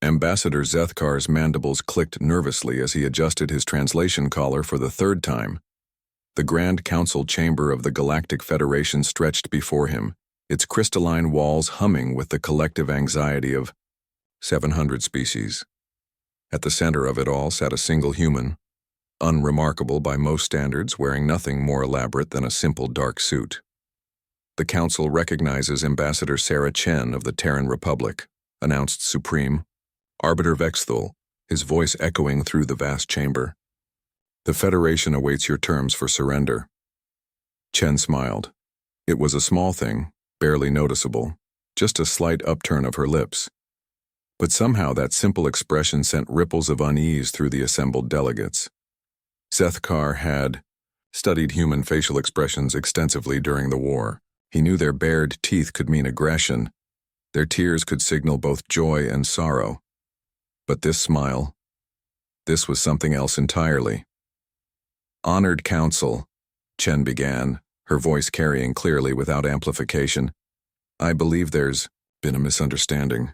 Ambassador Zethkar's mandibles clicked nervously as he adjusted his translation collar for the third time. The Grand Council chamber of the Galactic Federation stretched before him, its crystalline walls humming with the collective anxiety of 700 species. At the center of it all sat a single human, unremarkable by most standards, wearing nothing more elaborate than a simple dark suit. The Council recognizes Ambassador Sarah Chen of the Terran Republic, announced Supreme Arbiter Vexthul, his voice echoing through the vast chamber. The Federation awaits your terms for surrender. Chen smiled. It was a small thing, barely noticeable, just a slight upturn of her lips. But somehow that simple expression sent ripples of unease through the assembled delegates. Zethkar had studied human facial expressions extensively during the war. He knew their bared teeth could mean aggression. Their tears could signal both joy and sorrow. But this smile, this was something else entirely. Honored Council, Chen began, her voice carrying clearly without amplification. I believe there's been a misunderstanding.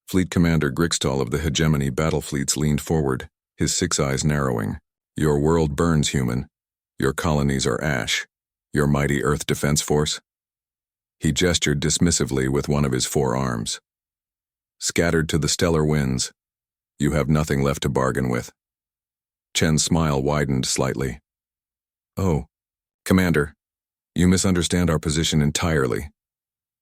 Fleet Commander Grixtal of the Hegemony battle fleets leaned forward, his six eyes narrowing. Your world burns, human. Your colonies are ash. Your mighty Earth Defense Force? He gestured dismissively with one of his four arms. Scattered to the stellar winds. You have nothing left to bargain with. Chen's smile widened slightly. Oh, Commander, you misunderstand our position entirely.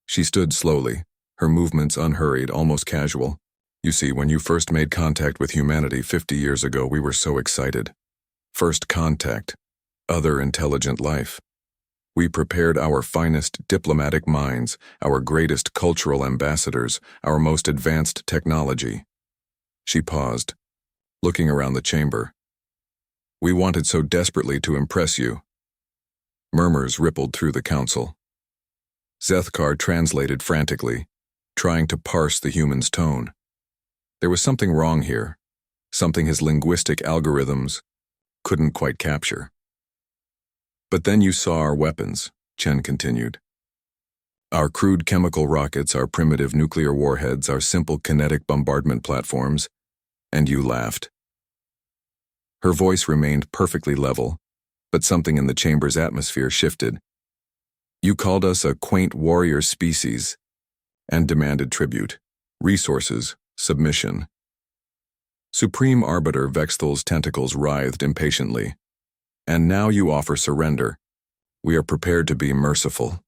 She stood slowly, her movements unhurried, almost casual. You see, when you first made contact with humanity 50 years ago, we were so excited. First contact, other intelligent life. We prepared our finest diplomatic minds, our greatest cultural ambassadors, our most advanced technology. She paused, looking around the chamber. We wanted so desperately to impress you. Murmurs rippled through the council. Zethkar translated frantically, trying to parse the human's tone. There was something wrong here, something his linguistic algorithms couldn't quite capture. But then you saw our weapons, Chen continued. Our crude chemical rockets, our primitive nuclear warheads, our simple kinetic bombardment platforms, and you laughed. Her voice remained perfectly level, but something in the chamber's atmosphere shifted. You called us a quaint warrior species and demanded tribute, resources, submission. Supreme Arbiter Vexthul's tentacles writhed impatiently. And now you offer surrender. We are prepared to be merciful.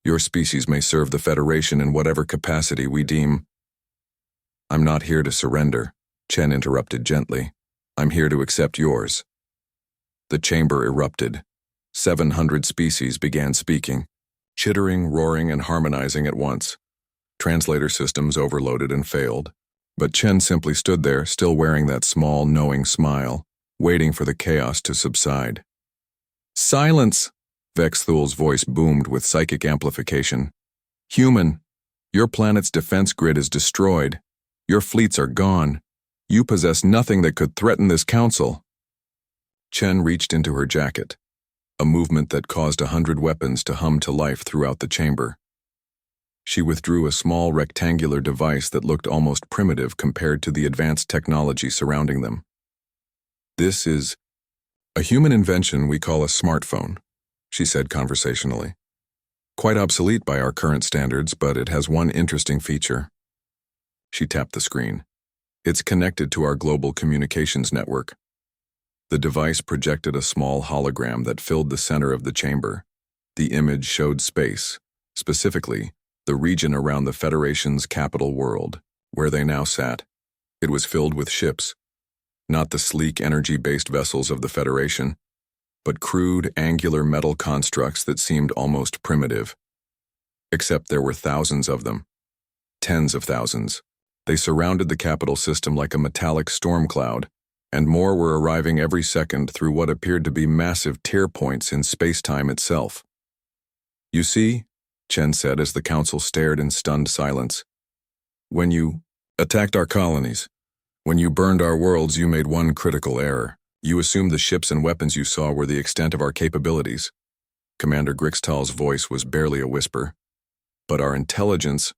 Your species may serve the Federation in whatever capacity we deem. I'm not here to surrender, Chen interrupted gently. I'm here to accept yours. The chamber erupted. 700 species began speaking, chittering, roaring, and harmonizing at once. Translator systems overloaded and failed. But Chen simply stood there, still wearing that small, knowing smile, waiting for the chaos to subside. Silence! Vexthul's voice boomed with psychic amplification. Human, your planet's defense grid is destroyed. Your fleets are gone. You possess nothing that could threaten this council. Chen reached into her jacket, a movement that caused 100 weapons to hum to life throughout the chamber. She withdrew a small rectangular device that looked almost primitive compared to the advanced technology surrounding them. This is a human invention we call a smartphone, she said conversationally. Quite obsolete by our current standards, but it has one interesting feature. She tapped the screen. It's connected to our global communications network. The device projected a small hologram that filled the center of the chamber. The image showed space, specifically the region around the Federation's capital world, where they now sat. It was filled with ships, not the sleek energy-based vessels of the Federation, but crude, angular metal constructs that seemed almost primitive. Except there were thousands of them. Tens of thousands. They surrounded the capital system like a metallic storm cloud, and more were arriving every second through what appeared to be massive tear points in space-time itself. You see, Chen said as the council stared in stunned silence, when you attacked our colonies, when you burned our worlds, you made one critical error. You assumed the ships and weapons you saw were the extent of our capabilities. Commander Grixtal's voice was barely a whisper. But our intelligence,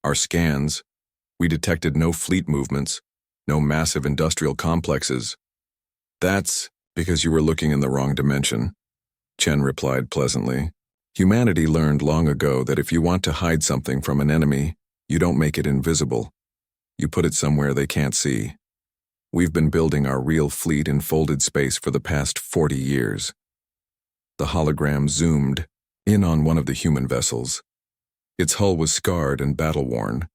our scans, We detected no fleet movements, no massive industrial complexes. That's because you were looking in the wrong dimension, Chen replied pleasantly. Humanity learned long ago that if you want to hide something from an enemy, you don't make it invisible. You put it somewhere they can't see. We've been building our real fleet in folded space for the past 40 years. The hologram zoomed in on one of the human vessels. Its hull was scarred and battle-worn,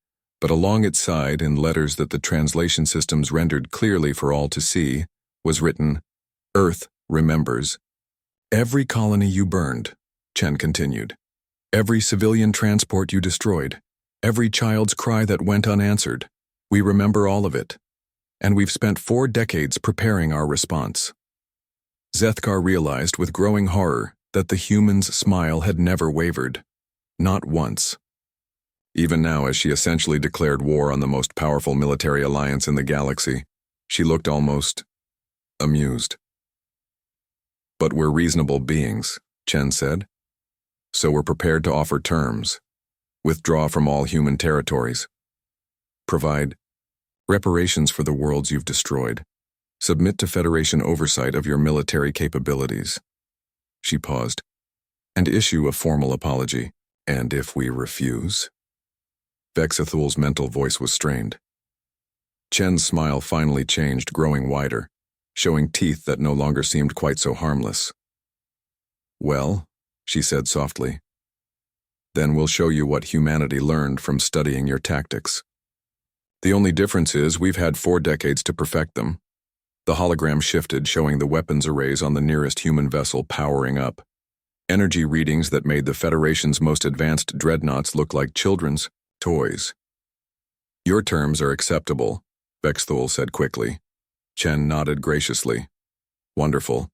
but along its side, in letters that the translation systems rendered clearly for all to see, was written, "Earth remembers. Every colony you burned," Chen continued. "Every civilian transport you destroyed. Every child's cry that went unanswered. We remember all of it. And we've spent 4 decades preparing our response." Zethkar realized with growing horror that the human's smile had never wavered. Not once. Even now, as she essentially declared war on the most powerful military alliance in the galaxy, she looked almost amused. "But we're reasonable beings," Chen said. "So we're prepared to offer terms. Withdraw from all human territories. Provide reparations for the worlds you've destroyed. Submit to Federation oversight of your military capabilities." She paused. "And issue a formal apology. And if we refuse?" Vexathul's mental voice was strained. Chen's smile finally changed, growing wider, showing teeth that no longer seemed quite so harmless. "Well," she said softly, "then we'll show you what humanity learned from studying your tactics. The only difference is we've had 4 decades to perfect them." The hologram shifted, showing the weapons arrays on the nearest human vessel powering up. Energy readings that made the Federation's most advanced dreadnoughts look like children's toys. "Your terms are acceptable," Vexthul said quickly. Chen nodded graciously. "Wonderful.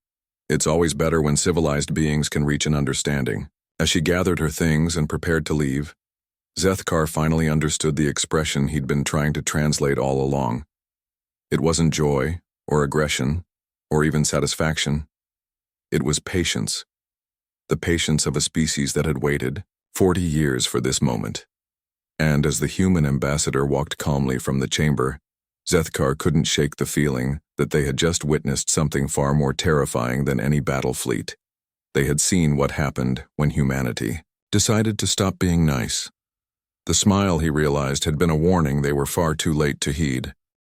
It's always better when civilized beings can reach an understanding." As she gathered her things and prepared to leave, Zethkar finally understood the expression he'd been trying to translate all along. It wasn't joy, or aggression, or even satisfaction. It was patience. The patience of a species that had waited 40 years for this moment. And as the human ambassador walked calmly from the chamber, Zethkar couldn't shake the feeling that they had just witnessed something far more terrifying than any battle fleet. They had seen what happened when humanity decided to stop being nice. The smile, he realized, had been a warning they were far too late to heed.